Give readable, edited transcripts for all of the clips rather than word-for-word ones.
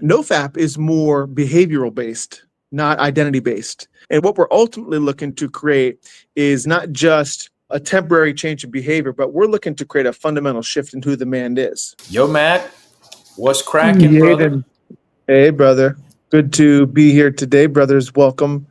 NoFap is more behavioral based, not identity based. And what we're ultimately looking to create is not just a temporary change of behavior, but we're looking to create a fundamental shift in who the man is. Yo, Matt, what's cracking, brother? Yeadon. Hey, brother. Good to be here today, brothers. Welcome.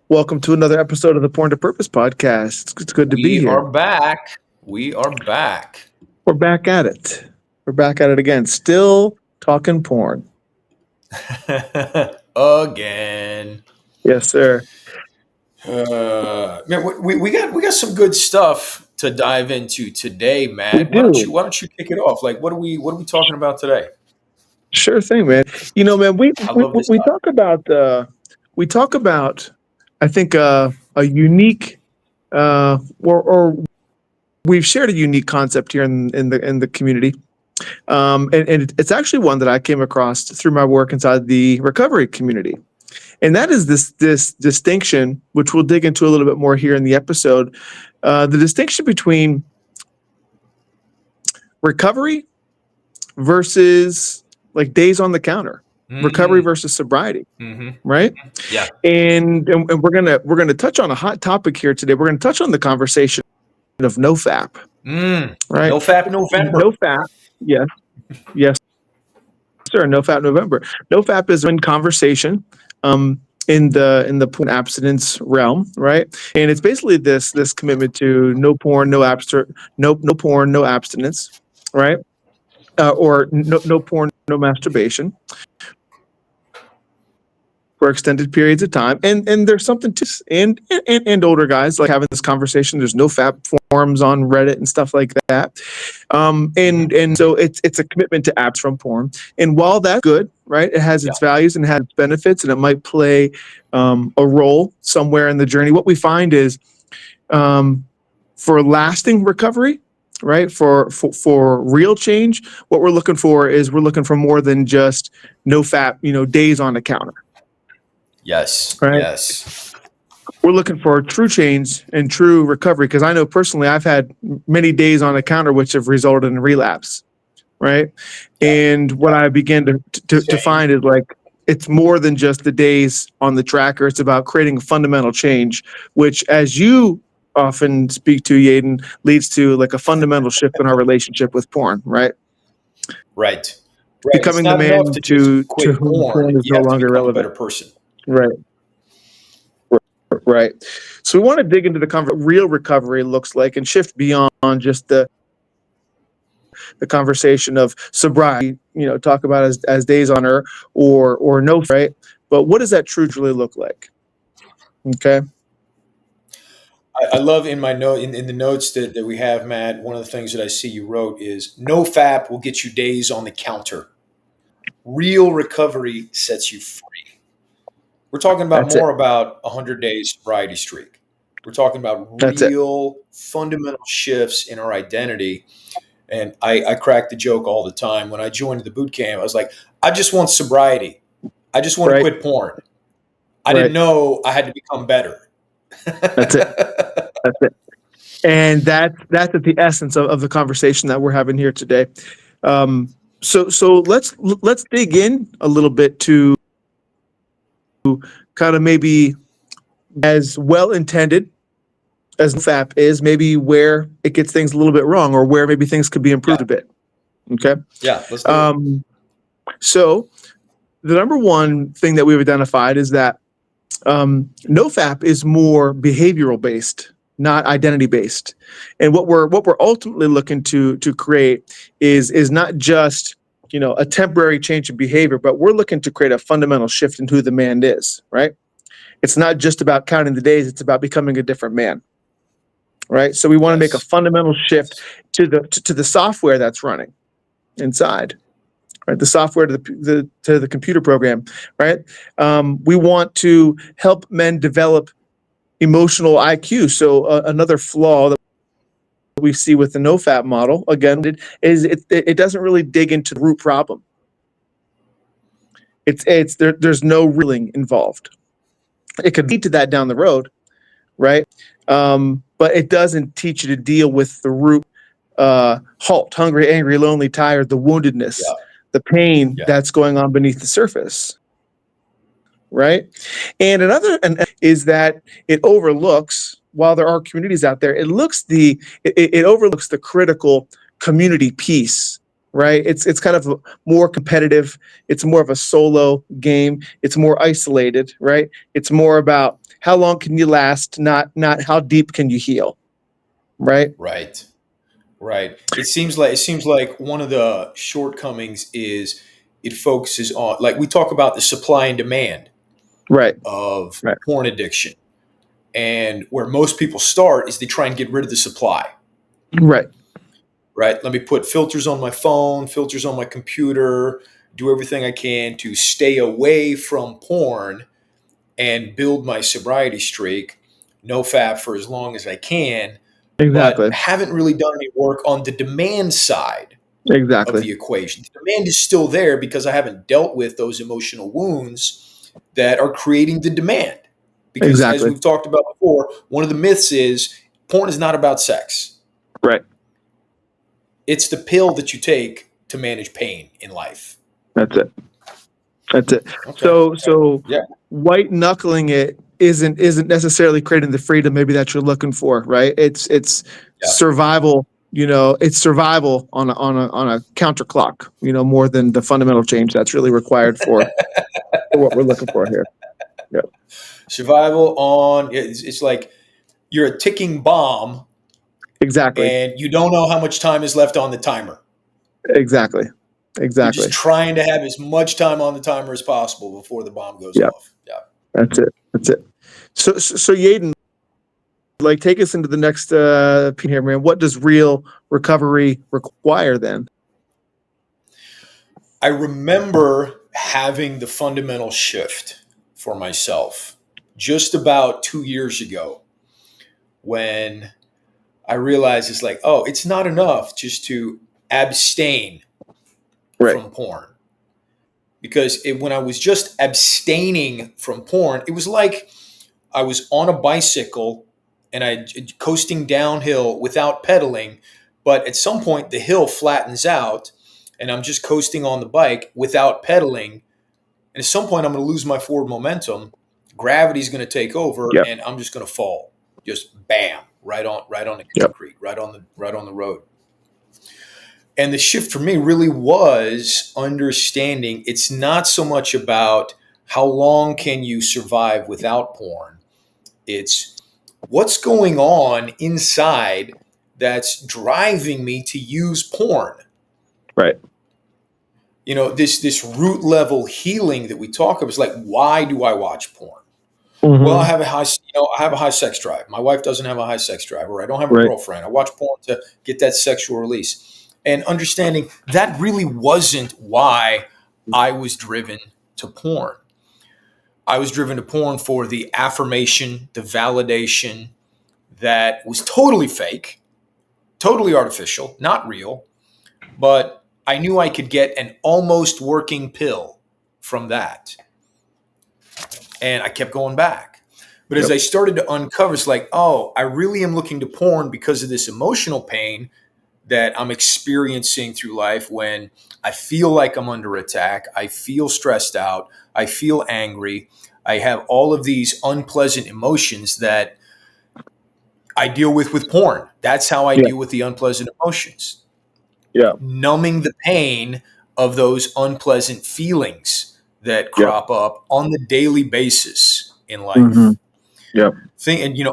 Welcome to another episode of the Porn to Purpose podcast. It's good to be We here. are back. We are back. We're back at it. We're back at it again. Still talking porn. Again. Yes, sir. Man, we got some good stuff to dive into today, We Matt. do. Why don't you kick it off? Like, what are we talking about today? Sure thing, man. You know, man, I love this we topic. talk about I think a unique or we've shared a unique concept here in the community. And it's actually one that I came across through my work inside the recovery community. And that is this distinction, which we'll dig into a little bit more here in the episode, the distinction between recovery versus like days on the counter, recovery versus sobriety, right? Yeah. And we're gonna touch on a hot topic here today. We're gonna touch on the conversation of NoFap, right? NoFap November. NoFap, yes, sir. NoFap November. NoFap is in conversation. In the porn abstinence realm, right? And it's basically this commitment to no porn, no porn, no abstinence, right? Or no porn, no masturbation for extended periods of time. And there's something to and older guys like having this conversation. There's NoFap forums on Reddit and stuff like that. And so it's a commitment to apps from porn. And while that's good, right? It has its values and has its benefits, and it might play a role somewhere in the journey. What we find is for lasting recovery, right? For real change, what we're looking for is we're looking for more than just NoFap, days on the counter. Yes. Right. Yes. We're looking for true change and true recovery, because I know personally I've had many days on a counter which have resulted in relapse, right? Yeah. And what I began to find is like it's more than just the days on the tracker. It's about creating a fundamental change, which, as you often speak to, Yeadon, leads to like a fundamental shift in our relationship with porn, right? Right. Becoming the man to whom porn is no longer relevant. A better person. Right. So we want to dig into the real recovery looks like and shift beyond just the conversation of sobriety, talk about as days on earth or no, right? But what does that truly look like? Okay. I love in my note in the notes that we have, Matt, one of the things that I see you wrote is NoFap will get you days on the counter. Real recovery sets you free. We're talking about about 100 days sobriety streak. We're talking about real fundamental shifts in our identity. And I crack the joke all the time. When I joined the boot camp, I was like, I just want sobriety. I just want to quit porn. I didn't know I had to become better. That's it. And that's at the essence of the conversation that we're having here today. So let's dig in a little bit to kind of maybe as well intended as NoFap is, maybe where it gets things a little bit wrong or where maybe things could be improved a bit. Okay. Yeah. Let's do it. So the number one thing that we've identified is that NoFap is more behavioral based, not identity based. And what we're ultimately looking to create is not just a temporary change of behavior, but we're looking to create a fundamental shift in who the man is, right? It's not just about counting the days, it's about becoming a different man. Right? So we want to make a fundamental shift to the software that's running inside. Right? The software to the computer program, right? We want to help men develop emotional IQ. So another flaw that we see with the NoFap model, again, is it doesn't really dig into the root problem. There's no reeling involved. It could lead to that down the road, right? But it doesn't teach you to deal with the root halt, hungry, angry, lonely, tired, the woundedness, the pain Yeah. that's going on beneath the surface. Right. And another is that it overlooks, while there are communities out there, it overlooks the critical community piece. Right. It's kind of more competitive. It's more of a solo game. It's more isolated. Right. It's more about how long can you last, not how deep can you heal. Right. Right. Right. It seems like one of the shortcomings is it focuses on, like, we talk about the supply and demand Right. of Right. porn addiction. And where most people start is they try and get rid of the supply. Right. Right. Let me put filters on my phone, filters on my computer, do everything I can to stay away from porn and build my sobriety streak, NoFap for as long as I can, but Exactly. haven't really done any work on the demand side of Exactly. the equation. The demand is still there because I haven't dealt with those emotional wounds that are creating the demand. Because as Exactly. we've talked about before, one of the myths is porn is not about sex. Right. It's the pill that you take to manage pain in life. That's it. That's it. Okay. So Yeah. white knuckling it isn't necessarily creating the freedom maybe that you're looking for, right? It's Yeah. survival. It's survival on a counter clock. More than the fundamental change that's really required for what we're looking for here. Yeah. Survival on, it's like you're a ticking bomb Exactly. and you don't know how much time is left on the timer. Exactly. You're Exactly. just trying to have as much time on the timer as possible before the bomb goes Yeah. off. Yeah. That's it. That's it. So Yeadon, like, take us into the next here, man. What does real recovery require then? I remember having the fundamental shift for myself just about 2 years ago when I realized it's like, oh, it's not enough just to abstain Right. from porn. Because when I was just abstaining from porn, it was like I was on a bicycle and I coasting downhill without pedaling, but at some point the hill flattens out and I'm just coasting on the bike without pedaling. And at some point I'm going to lose my forward momentum. Gravity's going to take over Yep. and I'm just going to fall. Just bam, right on the Yep. concrete, right on the road. And the shift for me really was understanding it's not so much about how long can you survive without porn. It's what's going on inside that's driving me to use porn. Right. This root level healing that we talk about is like, why do I watch porn? Mm-hmm. Well, I have a high sex drive. My wife doesn't have a high sex drive, or I don't have a Right. girlfriend. I watch porn to get that sexual release. And understanding that really wasn't why I was driven to porn. I was driven to porn for the affirmation, the validation that was totally fake, totally artificial, not real, but I knew I could get an almost working pill from that. And I kept going back. But as Yep. I started to uncover, it's like, oh, I really am looking to porn because of this emotional pain that I'm experiencing through life when I feel like I'm under attack. I feel stressed out. I feel angry. I have all of these unpleasant emotions that I deal with porn. That's how I Yeah. deal with the unpleasant emotions. Yeah. Numbing the pain of those unpleasant feelings that Yeah. crop up on the daily basis in life. Mm-hmm. Yep.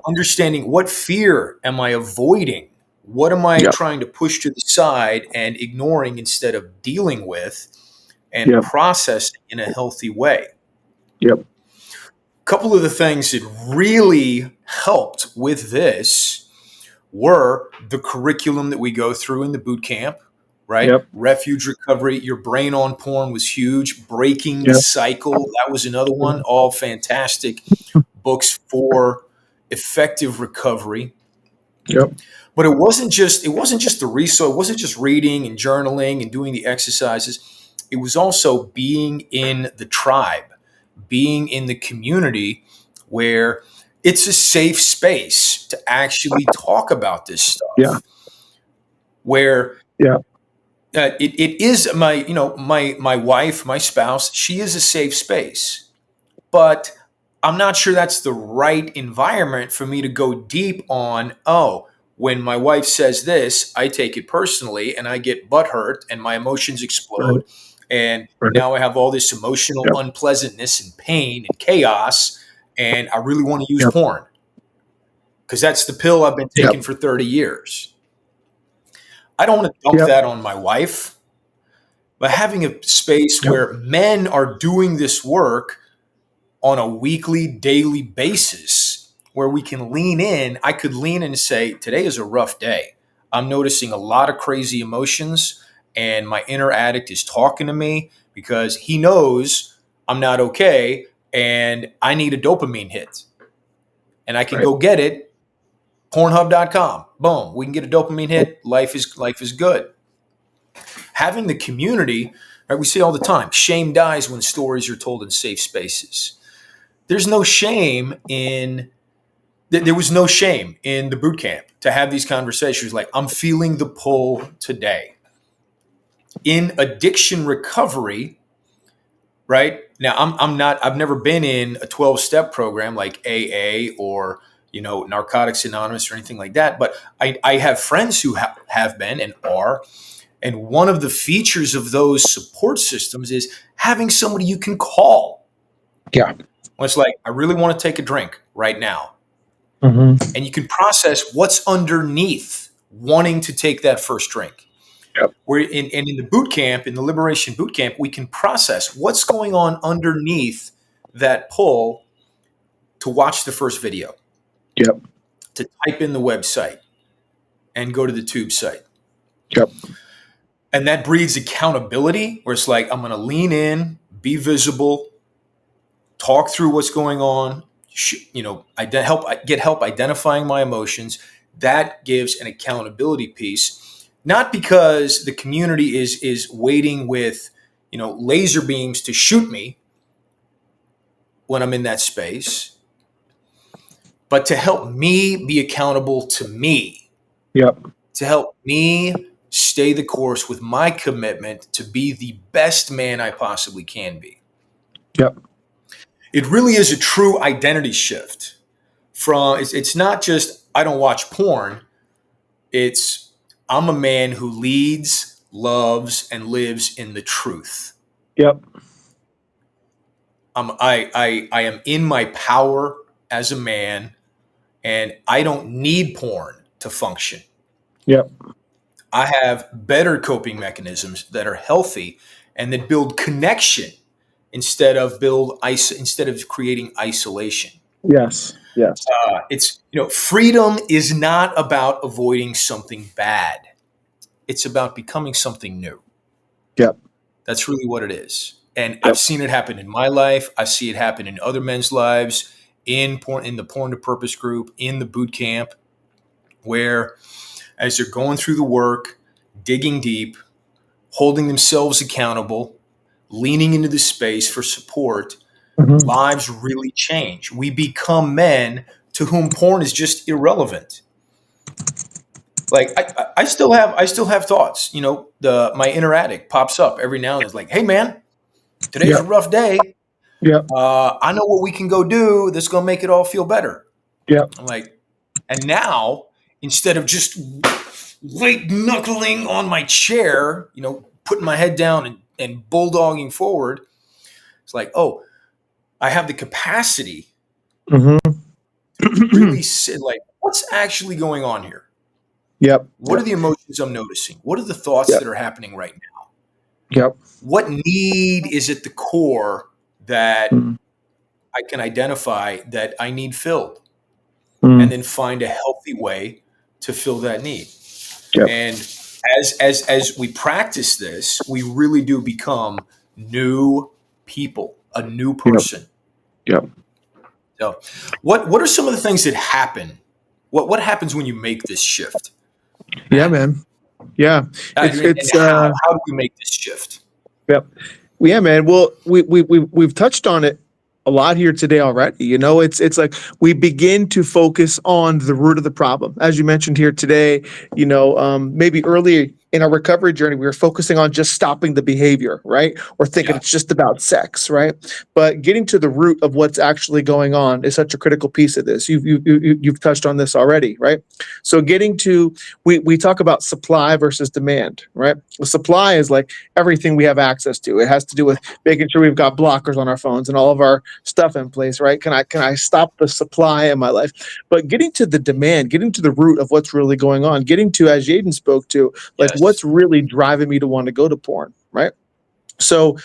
Understanding what fear am I avoiding? What am I Yep. trying to push to the side and ignoring instead of dealing with and Yep. processing in a healthy way? Yep. A couple of the things that really helped with this were the curriculum that we go through in the boot camp, right? Yep. Refuge recovery, your brain on porn was huge. Breaking the Yep. Cycle, that was another one. All fantastic books for effective recovery. Yep. But it wasn't just the research, it wasn't just reading and journaling and doing the exercises. It was also being in the tribe, being in the community where it's a safe space to actually talk about this Yeah. stuff. Where Yeah. it is my wife, my spouse. She is a safe space, but I'm not sure that's the right environment for me to go deep on. Oh, when my wife says this, I take it personally and I get butthurt and my emotions Right. explode. And Right. now I have all this emotional Yep. unpleasantness and pain and chaos. And I really want to use Yep. porn because that's the pill I've been Yep. taking for 30 years. I don't want to dump Yep. that on my wife, but having a space Yep. where men are doing this work on a weekly, daily basis where we can lean in. I could lean in and say, today is a rough day. I'm noticing a lot of crazy emotions, and my inner addict is talking to me because he knows I'm not okay and I need a dopamine hit. And I can Right. go get it, pornhub.com. Boom, we can get a dopamine hit. Life is good. Having the community, right? We say all the time, shame dies when stories are told in safe spaces. There's no shame in there was no shame in the boot camp to have these conversations like I'm feeling the pull today. In addiction recovery, right? Now I've never been in a 12-step program like AA or Narcotics Anonymous or anything like that, but I have friends who have been and are. And one of the features of those support systems is having somebody you can call. Yeah. When it's like, I really want to take a drink right now. Mm-hmm. And you can process what's underneath wanting to take that first drink. Yep. Where in the boot camp, in the liberation boot camp, we can process what's going on underneath that pull to watch the first video, Yep. to type in the website and go to the tube site. Yep. And that breeds accountability where it's like, I'm going to lean in, be visible, talk through what's going on, get help identifying my emotions. That gives an accountability piece, not because the community is waiting with laser beams to shoot me when I'm in that space, but to help me be accountable to me. Yep. To help me stay the course with my commitment to be the best man I possibly can be. Yep. It really is a true identity shift. It's not just I don't watch porn. It's I'm a man who leads, loves, and lives in the truth. Yep. I am in my power as a man, and I don't need porn to function. Yep. I have better coping mechanisms that are healthy and that build connection instead of creating isolation. Yes. Yes. It's freedom is not about avoiding something bad. It's about becoming something new. Yep. That's really what it is. And Yep. I've seen it happen in my life. I see it happen in other men's lives, in the Porn to Purpose group, in the boot camp, where as they're going through the work, digging deep, holding themselves accountable, leaning into the space for support, Mm-hmm. lives really change. We become men to whom porn is just irrelevant. Like I still have thoughts. My inner addict pops up every now and then. It's like, hey man, today's Yep. a rough day. Yep. I know what we can go do that's gonna make it all feel better. Yep. I'm like, and now instead of just white-knuckling on my chair, putting my head down and bulldogging forward, it's like, oh, I have the capacity Mm-hmm. to really sit like, what's actually going on here? Yep. What are the emotions I'm noticing? What are the thoughts Yep. that are happening right now? Yep. What need is at the core that Mm. I can identify that I need filled? Mm. And then find a healthy way to fill that need. Yep. And as we practice this, we really do become new people, a new person. Yep. So what are some of the things that happen? What happens when you make this shift? Yeah, man. Yeah. It's how do we make this shift? Yep. Yeah, man. Well, we've touched on it a lot here today already. It's like we begin to focus on the root of the problem, as you mentioned here today. Maybe earlier in our recovery journey, we were focusing on just stopping the behavior, right? Or thinking Yeah. it's just about sex, right? But getting to the root of what's actually going on is such a critical piece of this. You've touched on this already, right? So getting to, we talk about supply versus demand, right? The supply is like everything we have access to. It has to do with making sure we've got blockers on our phones and all of our stuff in place, right? Can I stop the supply in my life? But getting to the demand, getting to the root of what's really going on, getting to, as Yeadon spoke to, like what's Yes. really driving me to want to go to porn, right? So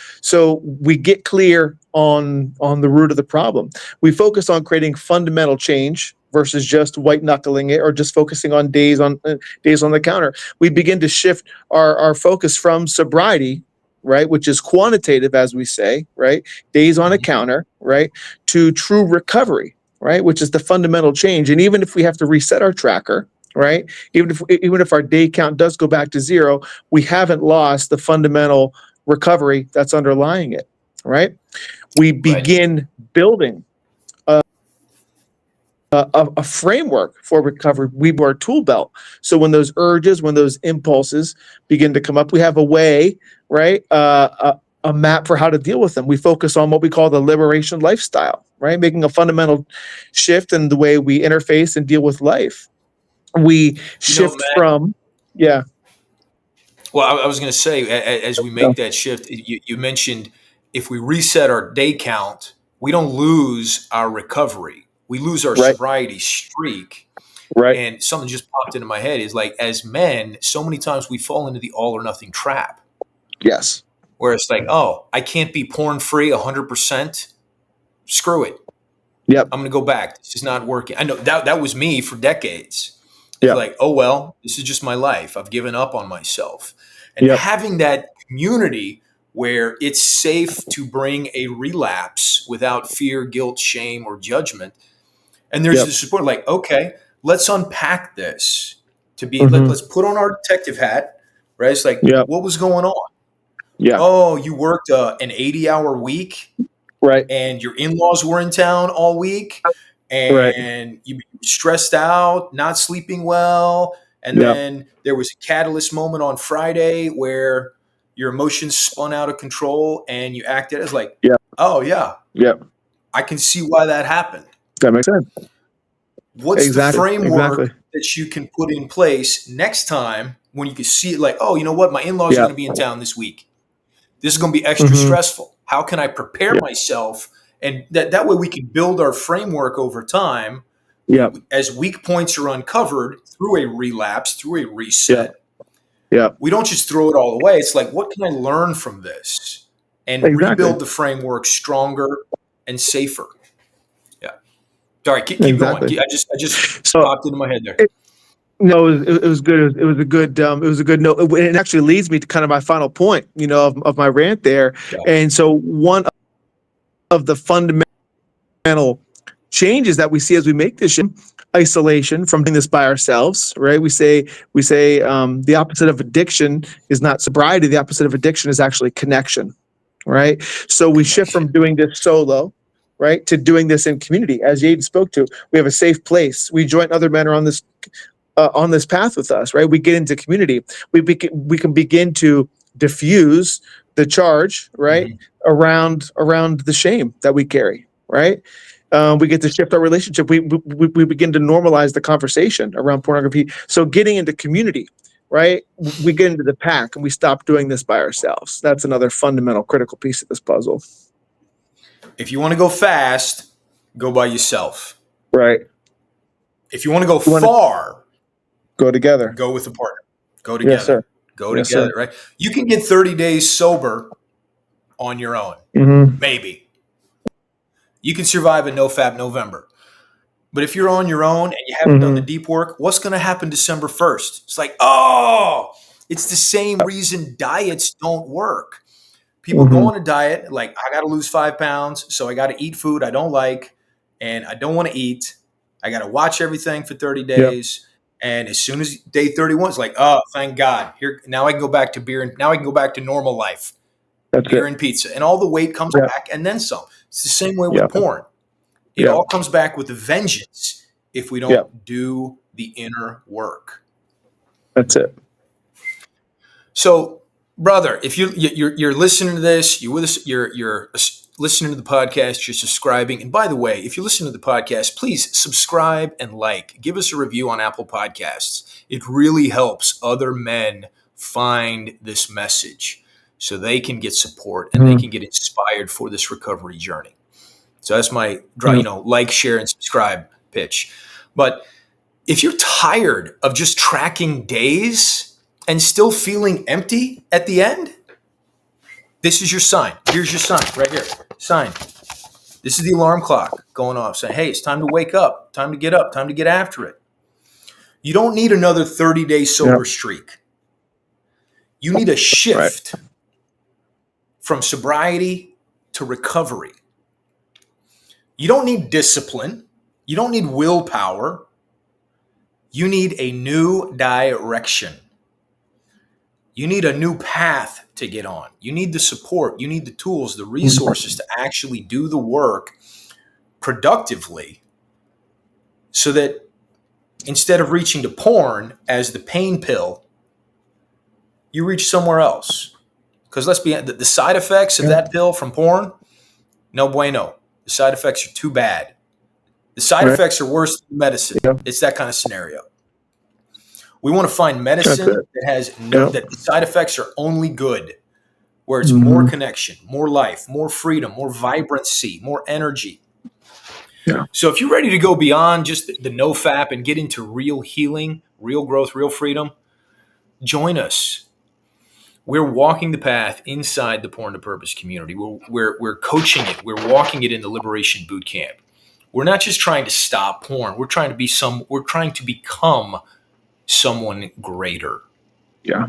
we get clear on the root of the problem. We focus on creating fundamental change versus just white knuckling it or just focusing on days on the counter. We begin to shift our focus from sobriety, right, which is quantitative, as we say, right, days on a Mhm. counter, right, to true recovery, right, which is the fundamental change. And even if we have to reset our tracker, right, even if our day count does go back to zero, we haven't lost the fundamental recovery that's underlying it, right? We Right. begin building a framework for recovery. We build our tool belt. So when those urges, when those impulses begin to come up, we have a way, right? A map for how to deal with them. We focus on what we call the liberation lifestyle, right? Making a fundamental shift in the way we interface and deal with life. We shift Matt, from, yeah. well, I was going to say, as we make that shift, you mentioned if we reset our day count, we don't lose our recovery. We lose our Right, sobriety streak. right. And something just popped into my head is like, as men, so many times we fall into the all or nothing trap Yes. where it's like, oh, I can't be porn free 100%. Screw it. Yep. I'm going to go back. This is not working. I know that was me for decades. It's Yep. like, oh, well, this is just my life. I've given up on myself. And Yep. having that community where it's safe to bring a relapse without fear, guilt, shame, or judgment. And there's Yep. the support like, okay, let's unpack this to be, Mm-hmm. let's put on our detective hat, right? It's like, Yep. what was going on? Yeah. Oh, you worked an 80-hour week Right. and your in-laws were in town all week Right. and you were stressed out, not sleeping well, and Yep. then there was a catalyst moment on Friday where your emotions spun out of control and you acted as like, Yep. oh yeah, Yep. I can see why that happened. That makes sense. What's the Exactly. framework Exactly. that you can put in place next time when you can see it like, oh, you know what, my in-laws are going Yep. to be in town this week. This is going to be extra Mm-hmm. stressful. How can I prepare Yep. myself? And that way we can build our framework over time. Yep. As weak points are uncovered through a relapse, through a Yep. reset, Yep. we don't just throw it all away. It's like, what can I learn from this? And Exactly. rebuild the framework stronger and safer. Yeah. Sorry, keep going. Exactly. I just So popped into my head there. it, no, it was good. It was a good note. It actually leads me to kind of my final point, of my rant there. Yeah. And so one of the fundamental changes that we see as we make this isolation from doing this by ourselves, right? We say the opposite of addiction is not sobriety. The opposite of addiction is actually connection, right? So we shift from Connection. doing this solo, right, to doing this in community. As Yeadon spoke to, we have a safe place. We join other men on this path with us, right? We get into community. We can begin to diffuse the charge, right, Mhm. around the shame that we carry, right? We get to shift our relationship. We begin to normalize the conversation around pornography. So getting into community, right? We get into the pack and we stop doing this by ourselves. That's another fundamental critical piece of this puzzle. If you want to go fast, go by yourself. Right. If you want to go We want to far, go together. go with a partner. Go Yes, sir. together. Go Yes, sir. together, right? You can get 30 days sober on your own. Mm-hmm. Maybe. You can survive a NoFap November. But if you're on your own and you haven't done the Mm-hmm. deep work, what's going to happen December 1st? It's like, oh, it's the same reason diets don't work. People go Mm-hmm. on a diet, like, I got to lose 5 pounds, so I got to eat food I don't like, and I don't want to eat. I got to watch everything for 30 Yep. days. And as soon as day 31, it's like, oh, thank God. Here, now I can go back to beer, and now I can go back to normal life, That's beer it. and pizza. And all the weight comes Yep. back and then some. It's the same way with Yep. porn. It Yep. all comes back with a vengeance if we Yep. don't do the inner work. That's it. So, brother, if you're listening to this, you're with us, you're listening to the podcast, you're subscribing. And by the way, if you listen to the podcast, please subscribe and like. Give us a review on Apple Podcasts. It really helps other men find this message so they can get support and they can get inspired for this recovery journey. So that's my like, share, and subscribe pitch. But if you're tired of just tracking days and still feeling empty at the end, this is your sign. Here's your sign right here. Sign. This is the alarm clock going off saying, hey, it's time to wake up, time to get up, time to get after it. You don't need another 30-day sober streak. You need a shift from sobriety to recovery. You don't need discipline. You don't need willpower. You need a new direction. You need a new path to get on. You need the support. You need the tools, the resources to actually do the work productively so that instead of reaching to porn as the pain pill, you reach somewhere else. Because let's be honest, the side effects of that pill from porn, no bueno. The side effects are too bad. The side effects are worse than medicine. It's that kind of scenario. We want to find medicine that has that the side effects are only good, where it's more connection, more life, more freedom, more vibrancy, more energy. Yeah. So if you're ready to go beyond just the NoFap and get into real healing, real growth, real freedom, join us. We're walking the path inside the Porn to Purpose community. We're coaching it. We're walking it in the Liberation Boot Camp. We're not just trying to stop porn. We're trying to become someone greater. Yeah.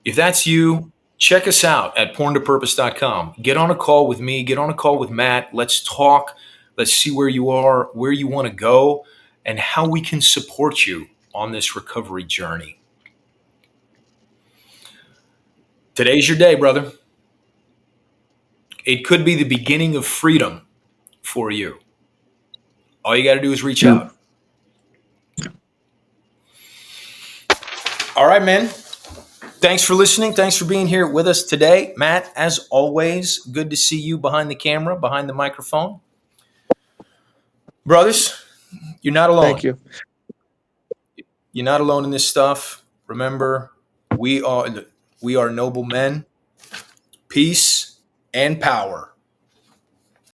If that's you, check us out at porntopurpose.com. Get on a call with me. Get on a call with Matt. Let's talk. Let's see where you are, where you want to go, and how we can support you on this recovery journey. Today's your day, brother. It could be the beginning of freedom for you. All you got to do is reach out. All right, man. Thanks for listening. Thanks for being here with us today. Matt, as always, good to see you behind the camera, behind the microphone. Brothers, you're not alone. Thank you. You're not alone in this stuff. Remember, we are noble men. Peace and power.